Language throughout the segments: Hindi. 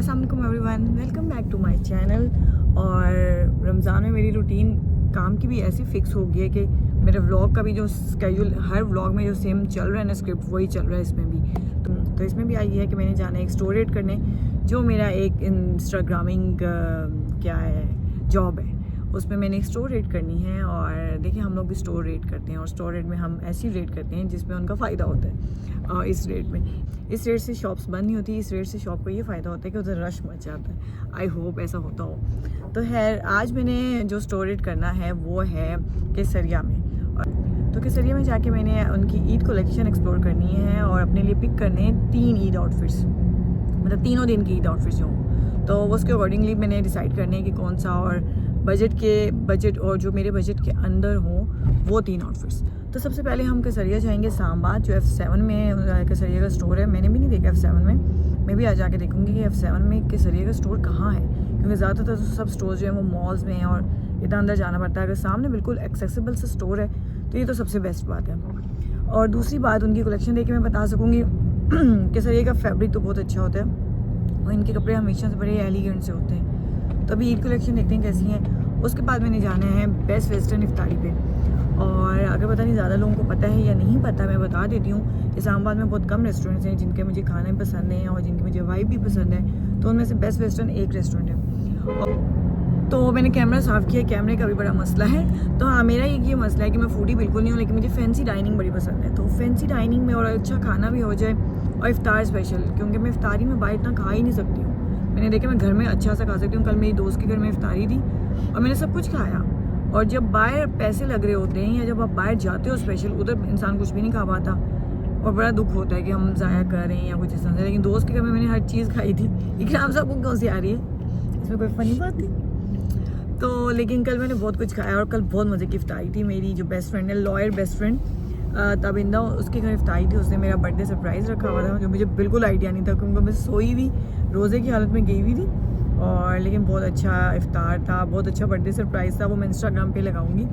अस्सलाम वालेकुम everyone, welcome back to my channel. और रमज़ान में मेरी रूटीन काम की भी ऐसी फिक्स हो गई है कि मेरे व्लॉग का भी जो स्केड्यूल हर व्लॉग में जो सेम चल रहा है ना स्क्रिप्ट, वही चल रहा है इसमें भी। तो इसमें भी आई है कि मैंने जाना है एक स्टोरी एड करने, जो मेरा एक इंस्टाग्रामिंग क्या है जॉब है, उसमें मैंने एक स्टोर रेट करनी है। और देखिए हम लोग भी स्टोर रेट करते हैं और स्टोर रेट में हम ऐसी रेट करते हैं जिसमें उनका फ़ायदा होता है। और इस रेट से शॉप्स बंद नहीं होती, इस रेट से शॉप को ये फ़ायदा होता है कि उधर रश मच जाता है। आई होप ऐसा होता हो। तो खैर आज मैंने जो स्टोर रेट करना है वो है केसरिया में। और तो केसरिया में जाके मैंने उनकी ईद कलेक्शन एक्सप्लोर करनी है और अपने लिए पिक करने हैं 3 ईद आउटफिट्स, मतलब तीनों दिन की ईद आउटफिट्स जो हों। तो उसके अकॉर्डिंगली मैंने डिसाइड करने है कि कौन सा, और बजट और जो मेरे बजट के अंदर हों वो 3 आउटफिट्स। तो सबसे पहले हम केसरिया जाएंगे, सांबा जो F7 में केसरिया का स्टोर है। मैंने भी नहीं देखा F7 में, मैं भी आ जाके देखूंगी कि F7 में केसरिया का स्टोर कहाँ है, क्योंकि ज़्यादातर तो सब स्टोर जो है वो मॉल्स में हैं और इधर अंदर जाना पड़ता है। अगर सामने बिल्कुल एक्सेसिबल सा स्टोर है तो ये तो सबसे बेस्ट बात है। और दूसरी बात, उनकी कलेक्शन देख के मैं बता सकूँगी केसरिया का फैब्रिक तो बहुत अच्छा होता है और इनके कपड़े हमेशा से बड़े एलिगेंट से होते हैं। तो अभी ईद कलेक्शन देखते हैं कैसी हैं। उसके बाद मैंने जाना है बेस्ट वेस्टर्न इफ्तारी पे। और अगर पता नहीं ज़्यादा लोगों को पता है या नहीं पता, मैं बता देती हूँ। इस्लामाबाद में बहुत कम रेस्टोरेंट्स हैं जिनके मुझे खाने पसंद हैं और जिनकी मुझे वाइब भी पसंद है। तो उनमें से बेस्ट वेस्टर्न एक रेस्टोरेंट है। तो मैंने कैमरा साफ़ किया, कैमरे का भी बड़ा मसला है। तो हाँ, मेरा एक ये मसला है कि मैं फूडी बिल्कुल नहीं हूँ, लेकिन मुझे फैंसी डाइनिंग बड़ी पसंद है। तो फैंसी डाइनिंग में और अच्छा खाना भी हो जाए और इफ्तार स्पेशल, क्योंकि मैं इफ्तारी में बाहर इतना खा ही नहीं सकती हूँ। मैंने देखा मैं घर में अच्छा सा खा सकती हूँ। कल मेरी दोस्त के घर में इफ्तारी थी और मैंने सब कुछ खाया। और जब बाहर पैसे लग रहे होते हैं या जब आप बाहर जाते हो स्पेशल, उधर इंसान कुछ भी नहीं खा पाता और बड़ा दुख होता है कि हम ज़ाया कर रहे हैं या कुछ इस तरह से। लेकिन दोस्त के घर में मैंने हर चीज़ खाई थी। इकराम साहब को कौन सी आ रही है, इसमें कोई फनी बात नहीं। तो लेकिन कल मैंने बहुत कुछ खाया और कल बहुत मज़े की इफ्तारी थी। मेरी जो बेस्ट फ्रेंड है, लॉयर बेस्ट फ्रेंड तबिंदा, उसके घर इफ्तारी थी। उसने मेरा बर्थडे सरप्राइज़ रखा हुआ था जो मुझे बिल्कुल आइडिया नहीं था, क्योंकि मैं सोई हुई रोज़े की हालत में गई हुई थी। और लेकिन बहुत अच्छा इफ्तार था, बहुत अच्छा बर्थडे सरप्राइज़ था। वो मैं इंस्टाग्राम पे लगाऊंगी।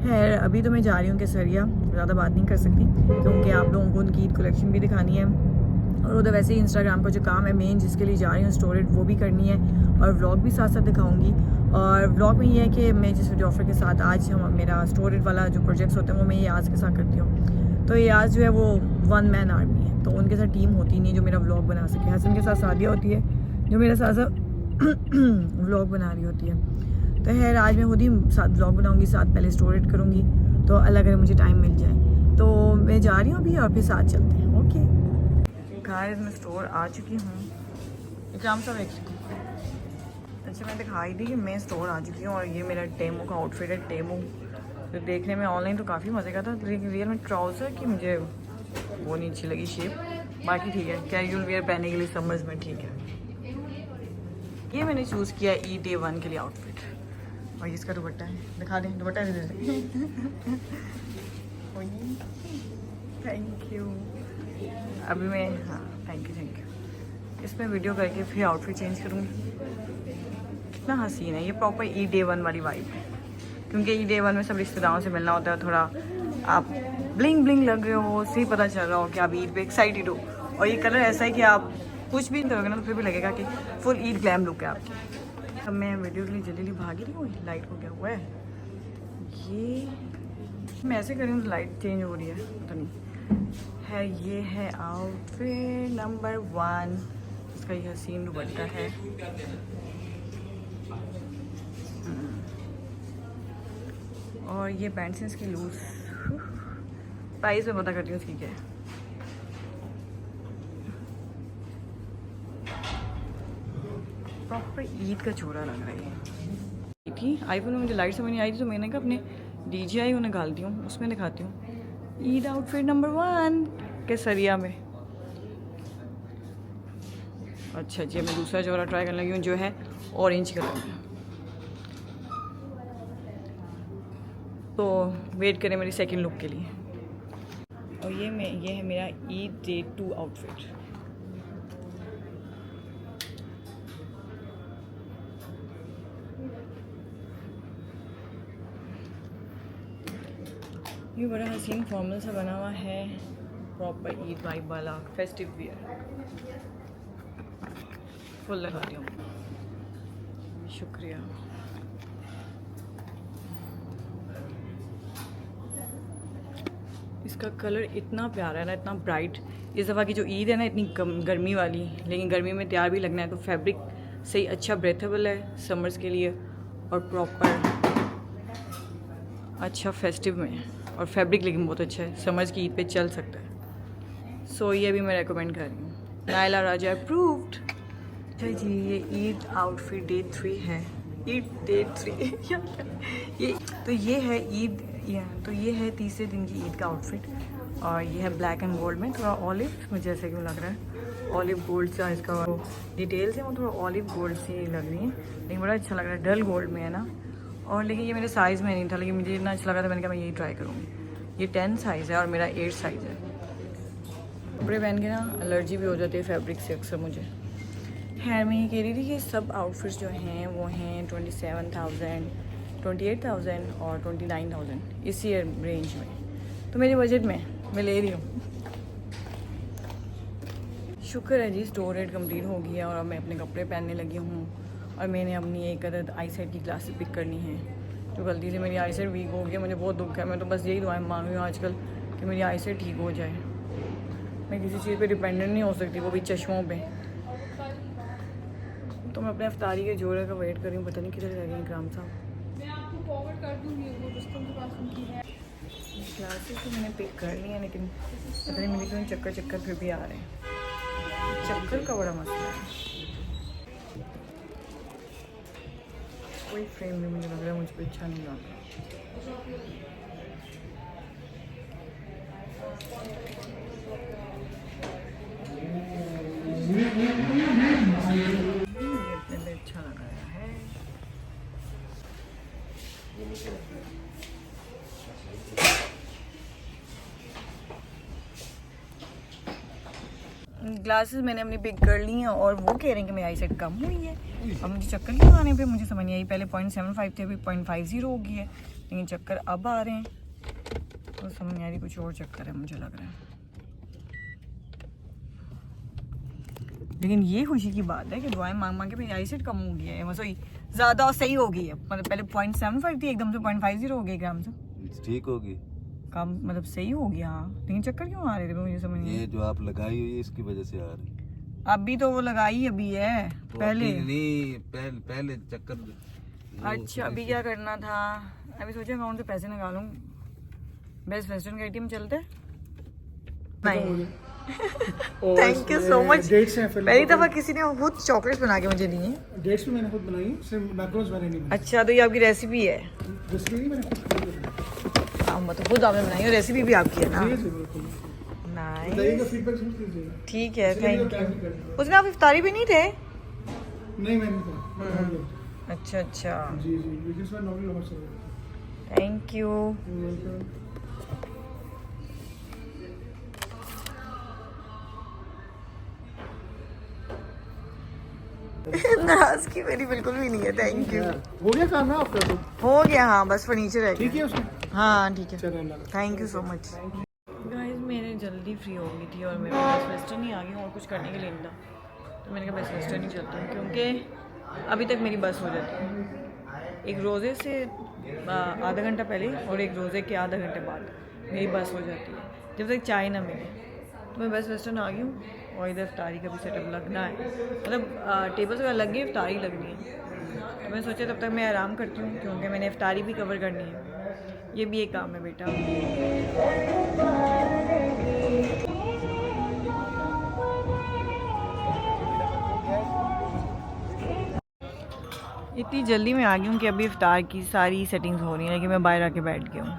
खैर अभी तो मैं जा रही हूँ केसरिया, ज़्यादा बात नहीं कर सकती क्योंकि आप लोगों को उनकी ईद कलेक्शन भी दिखानी है और उधर वैसे ही इंस्टाग्राम का जो काम है मेन जिसके लिए जा रही हूँ स्टोरेज, वो भी करनी है और व्लॉग भी साथ साथ दिखाऊंगी। और व्लॉग में ये है कि मैं जिस वीडियोग्राफर के साथ आज मेरा स्टोरेज वाला जो प्रोजेक्ट्स होते हैं वो मैं याज के साथ करती हूँ। तो याज जो है वो 1 मैन आर्मी है, तो उनके साथ टीम होती नहीं जो मेरा व्लॉग बना सके। हसन के साथ शादियाँ होती है जो मेरे साथ साथ व्लॉग बना रही होती है। तो खैर आज मैं खुद ही साथ व्लॉग बनाऊंगी, साथ पहले स्टोरेज करूँगी। तो अल्लाह करे मुझे टाइम मिल जाए तो मैं जा रही हूँ अभी और फिर साथ चलते हैं। ओके गाइस, मैं स्टोर आ चुकी हूँ। एग्जाम सब एक अच्छा मैं दिखाई दी कि मैं स्टोर आ चुकी हूँ और ये मेरा टेमो का आउटफिट है। टेमो तो देखने में ऑनलाइन तो काफ़ी मज़े का था, लेकिन रियल में ट्राउज़र की मुझे वो नहीं अच्छी लगी शेप। बाकी ठीक है, कैजुअल वेयर पहनने के लिए समर्स में ठीक है। ये मैंने चूज़ किया E-Day 1 के लिए आउटफिट। और इसका दुपट्टा है, दिखा दें दुपट्टा दे थैंक यू। अभी मैं हाँ थैंक यू। इसमें वीडियो करके फिर आउटफिट चेंज करूँगी। कितना हसीन है ये, प्रॉपर E-Day 1 वाली वाइब है, क्योंकि E-Day 1 में सब रिश्तेदारों से मिलना होता है। थोड़ा आप ब्लिंग ब्लिंग लग रहे हो, उससे ही पता चल रहा हो कि आप ईद पे एक्साइटेड हो। और ये कलर ऐसा है कि आप कुछ भी करोगे ना तो फिर भी लगेगा कि फुल ईद ग्लैम लुक है आपकी। अब मैं वीडियो के लिए जल्दी भागी रही हूँ, लाइट को क्या हुआ है, ये मैं ऐसे कर रही हूँ तो लाइट चेंज हो रही है, पता नहीं है। ये है आउटफिट नंबर 1, इसका ये हसीन दुपट्टा है। और ये पैंट्स हैं इसकी लूज। प्राइस मैं पता करती हूँ इसकी क्या है। प्रॉपर ईद का चोरा लग रहा है। थी आईफोन में मुझे लाइट समझ नहीं आई थी तो मैंने कहा अपने DJI उन्हें निकालती हूँ, उसमें दिखाती हूँ। ईद आउटफिट नंबर 1 केसरिया में। अच्छा जी, मैं दूसरा चोरा ट्राई करने लगी हूँ जो है ऑरेंज कलर में। तो वेट करें मेरी सेकंड लुक के लिए। और ये है मेरा E-Day 2 आउटफिट। ये बड़ा हसीन फॉर्मल सा बना हुआ है, प्रॉपर ईद वाइब वाला फेस्टिव वियर। फुल लगा रही हूँ। शुक्रिया। इसका कलर इतना प्यारा है ना, इतना ब्राइट। इस दफ़ा की जो ईद है ना इतनी गर्मी वाली, लेकिन गर्मी में तैयार भी लगना है, तो फैब्रिक सही अच्छा ब्रेथेबल है समर्स के लिए और प्रॉपर अच्छा फेस्टिव में। और फैब्रिक लेकिन बहुत अच्छा है, समर्स की ईद पे चल सकता है। सो ये भी मैं रेकमेंड कर रही हूँ। नायला राजा अप्रूव्ड। अच्छा जी, ये ईद आउटफिट डे 3 है। ईद डे 3 ये है ईद, तो ये है तीसरे दिन की ईद का आउटफिट। और ये है ब्लैक एंड गोल्ड में, थोड़ा ऑलिव मुझे ऐसे क्यों लग रहा है, ऑलिव गोल्ड सा इसका डिटेल्स है, वो थोड़ा ऑलिव गोल्ड सी लग रही है, लेकिन बड़ा अच्छा लग रहा है। डल गोल्ड में है ना। और लेकिन ये मेरे साइज़ में नहीं था, लेकिन मुझे इतना अच्छा लगा था, मैंने कहा मैं यही ट्राई करूँगी। ये 10 साइज़ है और मेरा 8 साइज़ है। कपड़े पहन के ना एलर्जी भी हो जाती है फैब्रिक से अक्सर मुझे। खैर मैं ये कह रही थी कि सब आउटफिट्स जो हैं वो हैं 27,000, 28,000 और 29,000 इसी रेंज में, तो मेरे बजट में मैं ले रही हूँ। शुक्र है जी, स्टोर रेट कंप्लीट हो गई है और अब मैं अपने कपड़े पहनने लगी हूँ। और मैंने अपनी एक अदद आई सेट की क्लासेस पिक करनी है, तो गलती से मेरी आई सेट वीक हो गई। मुझे बहुत दुख है, मैं तो बस यही दुआएं मांग रही हूँ आजकल कि मेरी आई सेट ठीक हो जाए। मैं किसी चीज़ पे डिपेंडेंट नहीं हो सकती, वो भी चश्मों पे। तो मैं अपने अफ्तारी के जोड़े का वेट कर रही हूँ, पता नहीं किधर रह गए इकराम साहब। मैं आपको फॉरवर्ड कर दूँगी, वो रुस्तम के पास उनकी है। क्लासेस तो मैंने पिक कर ली है, लेकिन पता नहीं मुझे क्यों चक्कर फिर भी आ रहे हैं। चक्कर का बड़ा मसला है। कोई फ्रेम भी मुझे लग रहा है मुझ पर अच्छा नहीं लग रहा। अपने पे अच्छा लग रहा है। ग्लासेस मैंने अपनी पिक कर ली हैं और वो कह रहे हैं कि मेरी आई सेट कम हुई है। अब मुझे चक्कर क्यों आने पे मुझे समझ नहीं आई। पहले 0.75 थे, अभी 0.50 हो गई है, लेकिन चक्कर अब आ रहे हैं, तो समझ नहीं आ रही, कुछ और चक्कर है मुझे लग रहा है। लेकिन ये खुशी की बात है कि दुआएं मांग मांग के मेरी आई सेट कम हो गई है, मतलब ज़्यादा सही हो गई है। मतलब पहले 0.75 थी, एकदम से 0.50 हो गई ग्राम से, ठीक होगी, कम मतलब सही हो गया। हाँ, लेकिन चक्कर क्यों आ रहे थे मुझे समझ नहीं। ये जो आप लगाई हुई है इसकी वजह से आ रही। अभी तो वो लगाई अभी है, तो पहले नहीं, पहले चक्कर। अच्छा अभी क्या करना था, अभी सोचा अकाउंट से पैसे निकालूं। बेस्ट वेस्टर्न का ATM चलते नहीं। Thank you so much. पहली दफा किसी ने खुद चॉकलेट्स बना के मुझे दी हैं। डेट्स भी मैंने खुद बनाई, सिर्फ मैक्रोस मैंने नहीं बनाई। अच्छा, तो ये आपकी रेसिपी है? रेसिपी नहीं, मैंने खुद बनाई। हाँ, मतलब खुद आपने बनाई है, रेसिपी भी आपकी है ना? जी जी बिल्कुल। नाइस, बताइएगा, फीडबैक जरूर दीजिएगा। ठीक है, इसलिए थैंक मैं यू। पैक नहीं करूँगा। उसमें आप इफ्तारी भी नहीं थे? नहीं मैंने कहा। अच्छा अच्छा, जी जी, बिकॉज़ मैं नॉर्मल लोग चल रहा थैंक यू। था। नाराजगी मेरी बिल्कुल भी नहीं है, थैंक यू। हो गया काम है आपका तो? हो गया, हाँ बस फर्नीचर है। ठीक है उसमें? हाँ ठीक है, चलो अल्लाह। Thank you so much. Guys मैंने जल्दी फ्री हो गई थी और मैं बेस्ट वेस्टर्न ही आ गई हूँ और कुछ करने के लिए नहीं था, तो मैंने कहा बेस्ट वेस्टर्न ही चलती हूँ, क्योंकि अभी तक मेरी बस हो जाती है। एक रोज़े से आधा घंटा पहले और एक रोज़े के आधा घंटे बाद मेरी बस हो जाती है, जब तक चाय ना मिले। तो मैं बेस्ट वेस्टर्न आ गई हूँ और इधर इफ्तारी का भी सेटअप लगना है, मतलब टेबल्स वगैरह लग गई, इफ्तारी लगनी है। तो मैं सोचा तब तक मैं आराम करती हूँ, क्योंकि मैंने इफ्तारी भी कवर करनी है। ये भी एक काम है बेटा। इतनी जल्दी में आ गई हूँ कि अभी इफ्तार की सारी सेटिंग्स हो रही हैं, लेकिन मैं बाहर आके बैठ गया हूँ,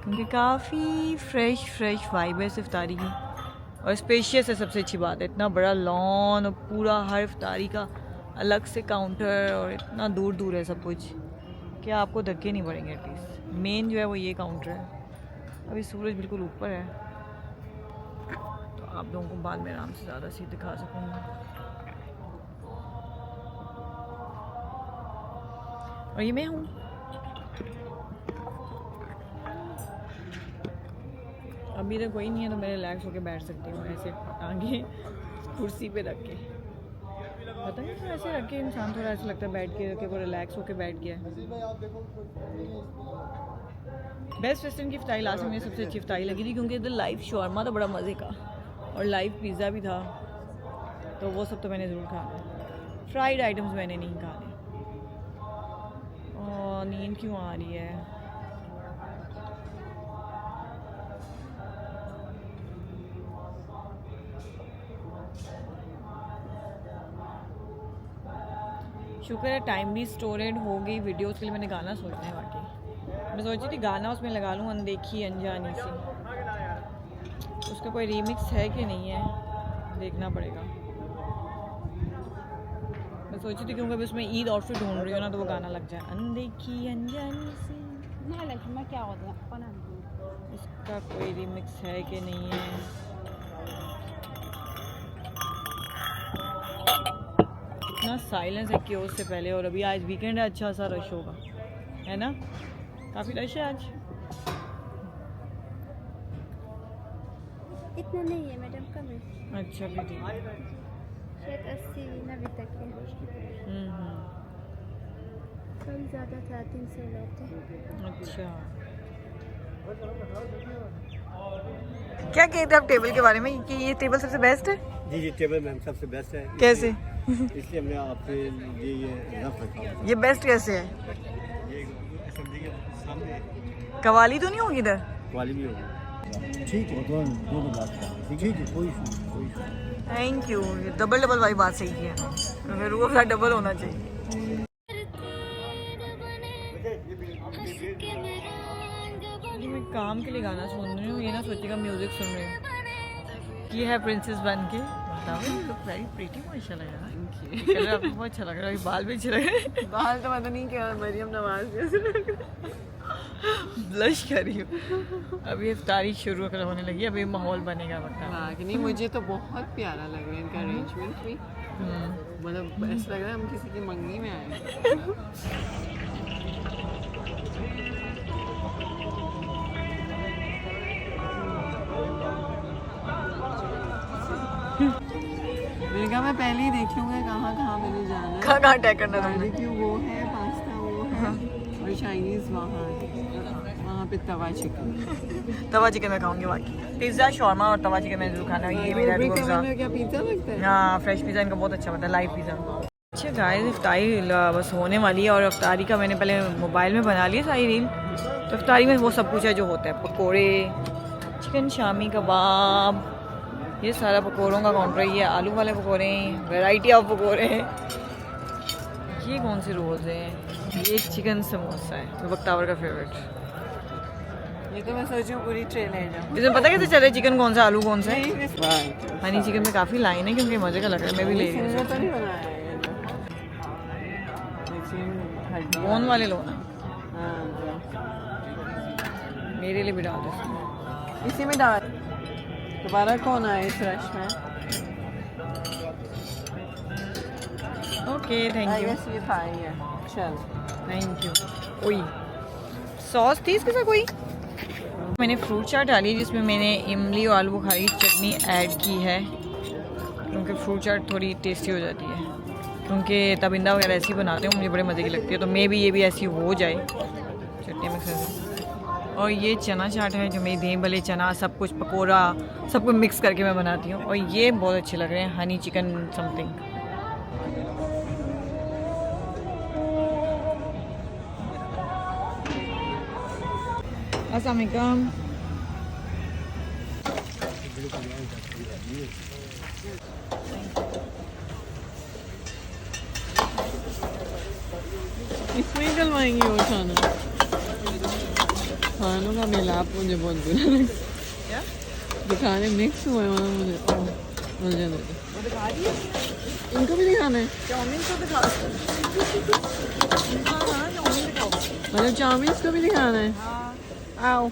क्योंकि काफ़ी फ्रेश वाइब है इस इफ्तारी की। और स्पेशियस है, सबसे अच्छी बात है, इतना बड़ा लॉन और पूरा हर इफ्तारी का अलग से काउंटर, और इतना दूर है सब कुछ कि आपको धक्के नहीं पड़ेंगे। एटलीस्ट मेन जो है वो ये काउंटर है। अभी सूरज बिल्कुल ऊपर है, तो आप लोगों को बाद में आराम से ज़्यादा सी दिखा सकूँगा। और ये मैं हूँ। अभी तक कोई नहीं है, तो मैं रिलैक्स होकर बैठ सकती हूँ ऐसे आगे कुर्सी पे रख के। पता नहीं क्यों ऐसे रख के इंसान थोड़ा ऐसा लगता है बैठ के रखे वो रिलैक्स होके बैठ गया है। बेस्ट वेस्टर्न की फ्ताई लास्ट में मुझे सबसे अच्छी फ्ताई लगी थी क्योंकि इधर लाइव शॉर्मा था बड़ा मज़े का और लाइव पिज़्ज़ा भी था, तो वो सब तो मैंने ज़रूर खाया। फ्राइड आइटम्स मैंने नहीं खाने। और नींद क्यों आ रही है? शुक्र है टाइम भी स्टोरेड हो गई वीडियोस के लिए। मैंने गाना सोचना है वाकई, मैं सोची थी गाना उसमें लगा लूँ अनदेखी अनजानी सी। उसका कोई रीमिक्स है कि नहीं है देखना पड़ेगा। मैं सोची थी क्योंकि अभी उसमें ईद आउटफिट ढूंढ रही हो ना तो वो गाना लग जाए अनदेखी अनजानी सी। क्या होता है उसका कोई रीमिक्स है कि नहीं है? इतना साइलेंस है कि उससे पहले, और अभी आज वीकेंड है, अच्छा सा रश होगा है ना? काफ़ी रश है आज। इतना नहीं है मैडम, कम है। अच्छा भी ठीक है। शायद 80-90 तक है। कल ज़्यादा था, 300 लोग थे। अच्छा, क्या कहते हैं आप टेबल के बारे में कि ये टेबल सबसे बेस्ट है? जी जी, टेबल मैम सबसे बेस्ट है। कैसे? इसलिए हमने आपके लिए ये रफ रखा है। ये बेस्ट कैसे है? ये असेंबली के सामने कवाली तो नहीं होगी इधर? वाली भी होगी। ठीक है, दोनों बात करें। ठीक है, कोई इशू। Thank you. ये डबल वाली बात सही है, तो फिर वो डबल होना चाहिए। मैं काम के लिए गाना सुन रही हूँ, ये ना सोचिएगा म्यूजिक सुन रही हूँ। ये है प्रिंसेस बन के। वेरी प्रीटी माशाल्लाह यार, कलर आपको बहुत अच्छा लग रहा है, बाल भी अच्छे लग रहे हैं। बाल तो पता नहीं क्या मरियम नवाज जैसे ब्लश कर रही हूँ। अभी इफ्तारी शुरू होने लगी, अभी माहौल बनेगा वक्त। हाँ कि नहीं, मुझे तो बहुत प्यारा लग रहा है इनका अरेंजमेंट भी। मतलब ऐसा लग रहा है हम किसी की मंगनी में आए। मैंने कहा मैं पहले ही देख लूँगा कहाँ कहाँ मैंने जाना है। कहाँ अटैक करना था? बारबेक्यू वो है, पास्ता वो है, और चाइनीज़ वहाँ पे तवा चिकन। तवा चिकन मैं खाऊंगी, बाकी पिज़्ज़ा शॉर्मा और तवा चिकन मैं जरूर खाना है। ये मेरा क्या पिज़्ज़ा लगता है? हाँ, फ्रेश पिज़्ज़ा इनका बहुत अच्छा बनता है, लाइव पिज़्ज़ा। अच्छा गाइस, इफ्तारी बस होने वाली है और इफ्तारी का मैंने पहले मोबाइल में बना लिया सारी रील। तो इफ्तारी में वो सब कुछ है जो होता है, पकोड़े, चिकन शामी कबाब, ये सारा पकोड़ों का काउंटर। ये आलू वाले पकोड़े, वैरायटी ऑफ पकोड़े। ये कौन से रोल्स हैं? ये चिकन समोसा है, बख्तावर का फेवरेट। ये तो मैं सोच रही पूरी ट्रे ले जाऊँ। इसमें पता कैसे चले चिकन कौन सा आलू कौन सा है? वाह, हनी चिकन में काफ़ी लाइन है क्योंकि मज़े का लग रहा है, मैं भी ले रही हूँ। तो नहीं बनाया है ये तो। कौन वाले लो ना, हाँ, मेरे लिए भी डाल दो। इसी में डाल। दोबारा कौन आए इस रश में? Okay, thank I you. Guess ये था ही है। चल, थैंक यू। कोई सॉस थी इसके साथ कोई? मैंने फ्रूट चाट डाली जिसमें मैंने इमली और आलू बुखारी की चटनी ऐड की है क्योंकि फ्रूट चाट थोड़ी टेस्टी हो जाती है, क्योंकि तबिंदा वगैरह ऐसी बनाते हैं, मुझे बड़े मज़े की लगती है। तो मे भी ये भी ऐसी हो जाए चटनी मिक्स करके। और ये चना चाट है जो मेरी दही भले चना सब कुछ पकोड़ा सब कुछ मिक्स करके मैं बनाती हूँ, और ये बहुत अच्छे लग रहे हैं, हनी चिकन समथिंग। अस्सलाम वालेकुम। इसमें ही डलवाएंगे वो खाना। खानों का मिलाप मुझे बहुत बुरा लगता है। जो खाने मिक्स हुए हैं मुझे इनको भी नहीं खाना है। चाउमीन को दिखा, मतलब चाउमीन को भी नहीं खाना है। आओ,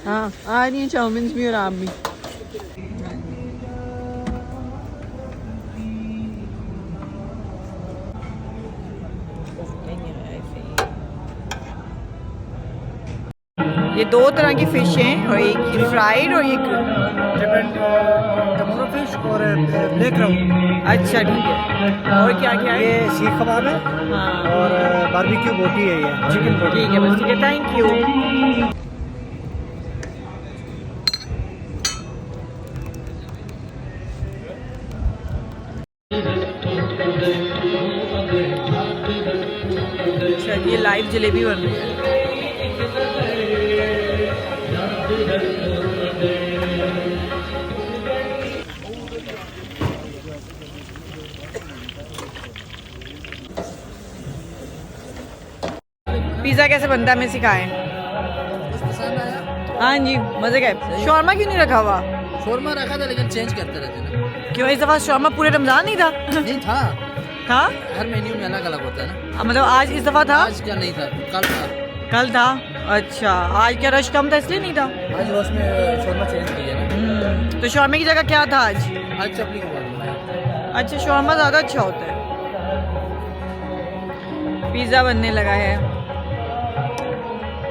हाँ आ रही है चाउमीन भी और आप भी। ये दो तरह की फिश हैं, और एक फ्राइड और एक फिश और ब्लैक राउंड। अच्छा ठीक है, और क्या क्या है? ये सीख कबाब है हाँ और बारबेक्यू बोटी है, ये चिकन बोटी। ठीक है, बस ठीक है, थैंक यू। अच्छा, ये लाइव जलेबी बन रही है। पिज़्ज़ा कैसे बनता है हमें सिखाएं। हाँ जी, मजे का। शौरमा क्यों नहीं रखा हुआ? शोरमा रखा था लेकिन चेंज करते रहते ना। क्यों, इस दफा शौरमा पूरे रमजान नहीं था? नहीं था, था? हर मेन्यू में अलग अलग होता है ना। मतलब आज इस दफा था? आज क्या नहीं था, कल था। कल था। अच्छा, आज क्या रश कम था इसलिए नहीं था? आज रोज में शोरमा चेंज किया ना। तो शौरमे की जगह क्या था आज? आज चपली कबाब बनाया। अच्छा, शौरमा ज़्यादा अच्छा होता है। पिज़्ज़ा बनने लगा है।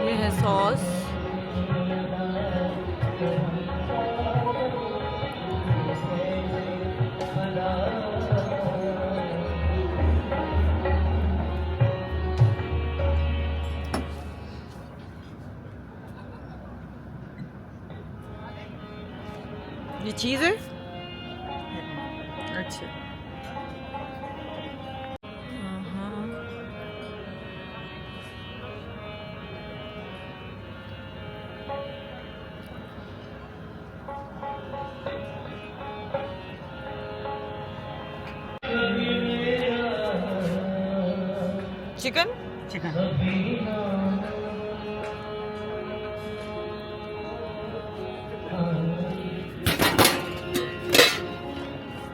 ये है सॉस। ये चीज़ है। अच्छा, चिकन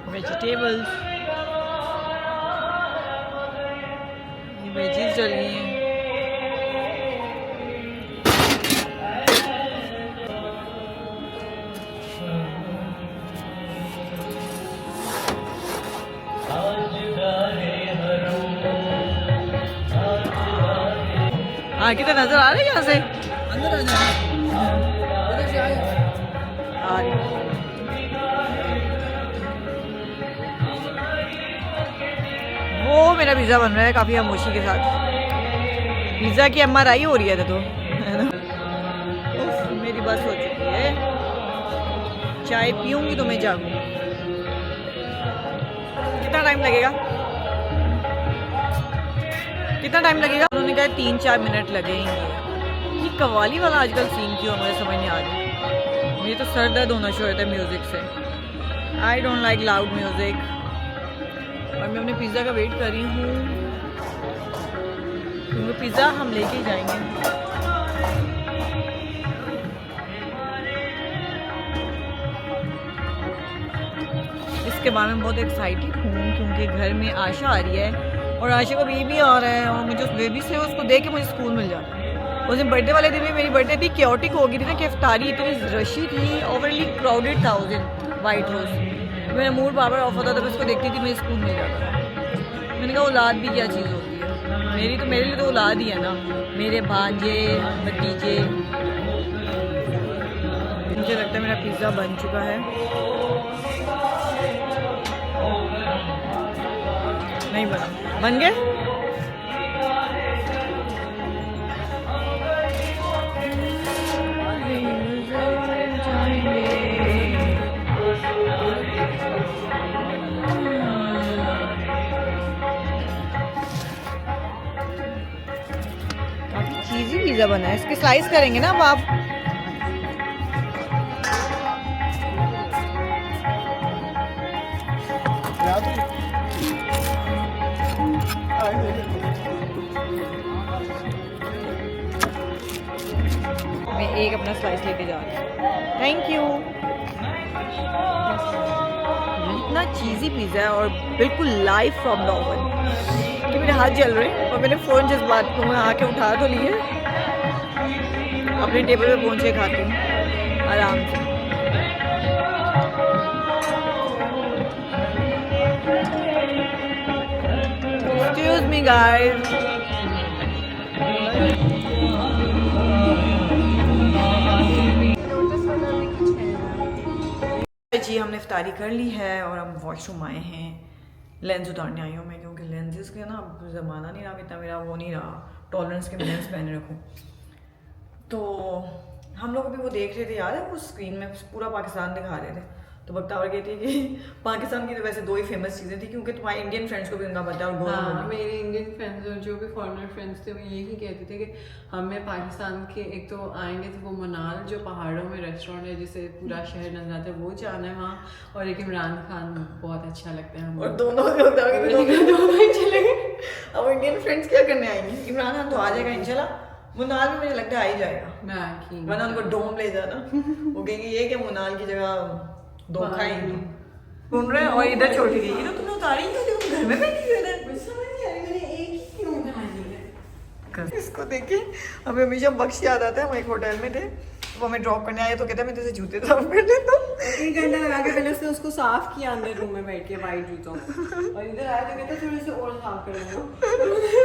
वेजिटेबल्स, ये वेजीज डली हैं। आगे तो नजर आ रही है यहाँ से। अंदर आ जाए, उधर से आए। आ रही। वो मेरा पिज़्ज़ा बन रहा है काफ़ी खामोशी के साथ। पिज़्ज़ा की MRI हो रही है तो है ना। उफ, मेरी बस हो चुकी है। चाय पीऊंगी तो मैं जागूंगी। कितना टाइम लगेगा? कितना टाइम लगेगा? उन्होंने कहा 3-4 मिनट लगेंगे। ये कव्वाली वाला आजकल सीन क्यों मुझे समझ नहीं आ रही। मुझे तो सर दर्द होना शुरू होता है म्यूज़िक से। I don't like loud music. और मैं अपने पिज़्ज़ा का वेट कर रही हूँ क्योंकि पिज़्ज़ा हम लेके ही जाएंगे। इसके बारे में बहुत एक्साइटेड हूँ क्योंकि घर में आशा आ रही है और आशा का बेबी आ रहा है और मुझे उस बेबी से उसको देख के मुझे स्कूल मिल जाता है। उस दिन बर्थडे वाले दिन भी मेरी बर्थडे इतनी क्योटिक हो गई थी ना कि इफ्तारी इतनी रशी थी, ओवरली क्राउडेड था उस दिन वाइट रोज। मेरा मूड बार बार ऑफ होता था, मैं उसको देखती थी, मुझे स्कूल मिल जाता था। मैंने कहा औलाद भी क्या चीज़ होती है। मेरे लिए तो औलाद ही है ना, मेरे भांजे भतीजे। मुझे लगता है मेरा पिज़्ज़ा बन चुका है। नहीं बना, बन गए। काफी चीज़ी पिज़्ज़ा बना है। इसके स्लाइस करेंगे ना अब आप। मैं एक अपना स्लाइस लेके जा रही हूँ। Thank you. इतना चीज़ी पिज़्ज़ा है और बिल्कुल लाइव फ्रॉम द ओवन कि मेरे हाथ जल रहे हैं और मैंने फ़ौरन जिस बात को मैं आके उठा तो लिए, अपने टेबल पे पहुँचे खाती हूँ आराम से। Excuse me guys. जी हमने इफ्तारी कर ली है और हम वॉशरूम आए हैं। लेंस उतारने आई हूँ मैं, क्योंकि लेंसेज का ना अब ज़माना नहीं रहा, इतना मेरा वो नहीं रहा टॉलरेंस के मैं लेंस पहने रखूँ। तो हम लोग अभी वो देख रहे थे, याद है वो स्क्रीन में पूरा पाकिस्तान दिखा रहे थे, तो बख्तावर कहती है कि पाकिस्तान की तो वैसे 2 ही फेमस चीज़ें थी, क्योंकि तुम्हारे इंडियन फ्रेंड्स को भी उनका पता है और गोवा हाँ, मेरे इंडियन फ्रेंड्स और जो भी फॉरेनर फ्रेंड्स थे वो यही कहते थे कि हमें पाकिस्तान के एक तो आएंगे तो वो मनाल जो पहाड़ों में रेस्टोरेंट है जिसे पूरा शहर नजर आता है वो जाना है वहाँ, और एक इमरान खान बहुत अच्छा लगता है और हमें। दोनों दोनों ही चले गए। अब इंडियन फ्रेंड्स क्या करने आएंगे? इमरान खान तो आ जाएगा इंशाल्लाह, मुनाल भी मुझे लगता है आ ही जाएगा, मैं वरना उनको डोम ले जाना, वो कहेंगे ये क्या मुनाल की जगह धोखा है। सुन रहे हैं और इधर छोड़ के गई, ये तो तुमने उतारी क्यों थी? तुम घर में बैठी हुई इधर। इसको देखे हमें हमेशा बख्श याद आता है। हम एक होटल में थे, वो हमें ड्रॉप करने आए तो कहता है मैं तुझे जूते साफ कर देता हूँ। 1 घंटा लगा के पहले उसने उसको साफ किया अंदर रूम में बैठ के वाइट जूतों, और इधर आया तो कहता थोड़े से और साफ कर लेना,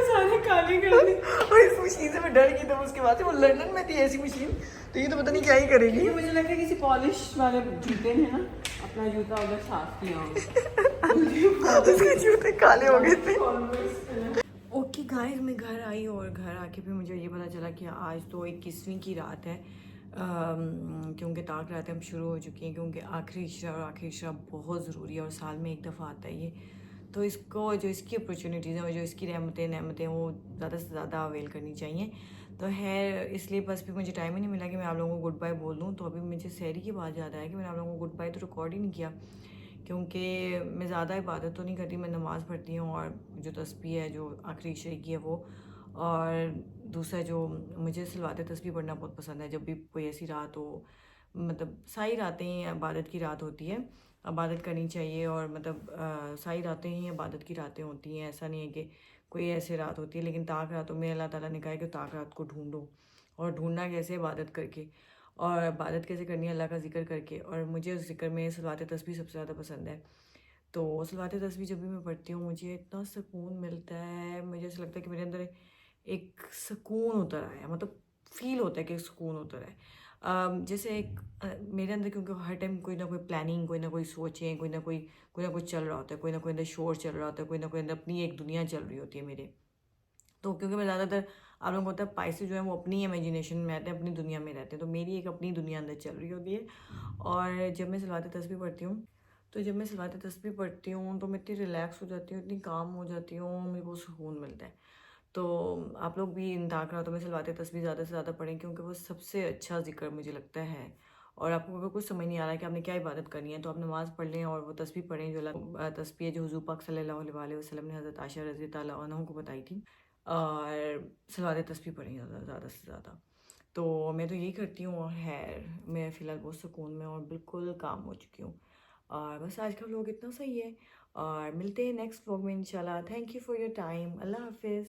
सारे काले कर दिए। और इस मशीन से मैं डर गई, तो उसके बाद से वो लंदन में थी ऐसी मशीन, तो ये तो पता नहीं क्या ही करेगी। ये मुझे लगता है किसी पॉलिश वाले जूते ने ना अपना जूता उधर साफ किया होगा। उसके जूते काले हो गए थे। ओके गाइस, मैं घर आई और घर आके भी मुझे ये पता चला कि आज तो 21वीं की रात है, क्योंकि ताक रातें हम शुरू हो चुकी हैं, क्योंकि आखिरी इशरा और आखिरी इशरा बहुत ज़रूरी है और साल में एक दफ़ा आता है ये, तो इसको जो इसकी अपॉर्चुनिटीज़ हैं और जो इसकी नेमतें वो ज़्यादा से ज़्यादा अवेल करनी चाहिए। तो है इसलिए बस भी मुझे टाइम ही नहीं मिला कि मैं आप लोगों को गुड बाय बोल दूँ। तो अभी मुझे सहरी की बात याद आया कि मैंने आप लोगों को गुड बाय तो रिकॉर्ड ही नहीं किया, क्योंकि मैं ज़्यादा इबादत तो नहीं करती, मैं नमाज़ पढ़ती हूँ और जो तस्बीह है जो आखिरी इशरे की है वो, और दूसरा जो मुझे सलवात तस्बीह पढ़ना बहुत पसंद है। जब भी कोई ऐसी रात हो, मतलब सारी रातें ही इबादत की रात होती है, इबादत करनी चाहिए, और मतलब सारी रातें ही इबादत की रातें होती हैं। ऐसा नहीं है कि कोई ऐसी रात होती है, लेकिन ताक रातों में अल्लाह ताला ने कहा है कि ताक रात को ढूंढो, और ढूंढना कैसे? इबादत करके, और इबादत कैसे करनी है? अल्लाह का जिक्र करके। और मुझे उस जिक्र में सलवात तस्बीह सबसे ज़्यादा पसंद है। तो सलवात तस्बीह जब भी मैं पढ़ती हूँ मुझे इतना सुकून मिलता है, मुझे ऐसा लगता है कि मेरे अंदर एक सुकून उतर आया, मतलब फील होता है कि सुकून उतर है। जैसे एक मेरे अंदर, क्योंकि हर टाइम कोई ना कोई प्लानिंग, कोई ना कोई सोचें, कोई ना कुछ चल रहा होता है, कोई ना कोई अंदर शोर चल रहा होता है, कोई ना कोई अंदर अपनी एक दुनिया चल रही होती है मेरे। तो क्योंकि मैं ज़्यादातर, आप लोगों को पता है, पाइसे जो है वो अपनी इमेजिनेशन में रहते हैं, अपनी दुनिया में रहते हैं, तो मेरी एक अपनी दुनिया अंदर चल रही होती है। और जब मैं सलवात तस्बीह पढ़ती हूँ तो मैं इतनी रिलैक्स हो जाती हूँ, इतनी काम हो जाती हूँ, मुझे बहुत सुकून मिलता है। तो आप लोग भी इन ताक रातों में सलवात तस्बीह ज़्यादा से ज़्यादा पढ़ें, क्योंकि वो सबसे अच्छा जिक्र मुझे लगता है। और आपको अगर कुछ समझ नहीं आ रहा है कि आपने क्या इबादत करनी है, तो आप नमाज़ पढ़ लें और वो तस्बीह पढ़ें, जो तस्बीह जो हुज़ूर पाक सल्लल्लाहु अलैहि वसल्लम ने हज़रत आयशा रज़ी ताला अन्हा को बताई थी, और सलवात तस्बीह पढ़ें ज़्यादा से ज़्यादा। तो मैं तो यही करती हूँ, और मैं फ़िलहाल बहुत सुकून में और बिल्कुल काम हो चुकी हूँ। और बस आज का व्लॉग इतना सही है, और मिलते हैं नेक्स्ट व्लॉग में इंशाल्लाह। Thank you for your time. अल्लाह हाफिज़।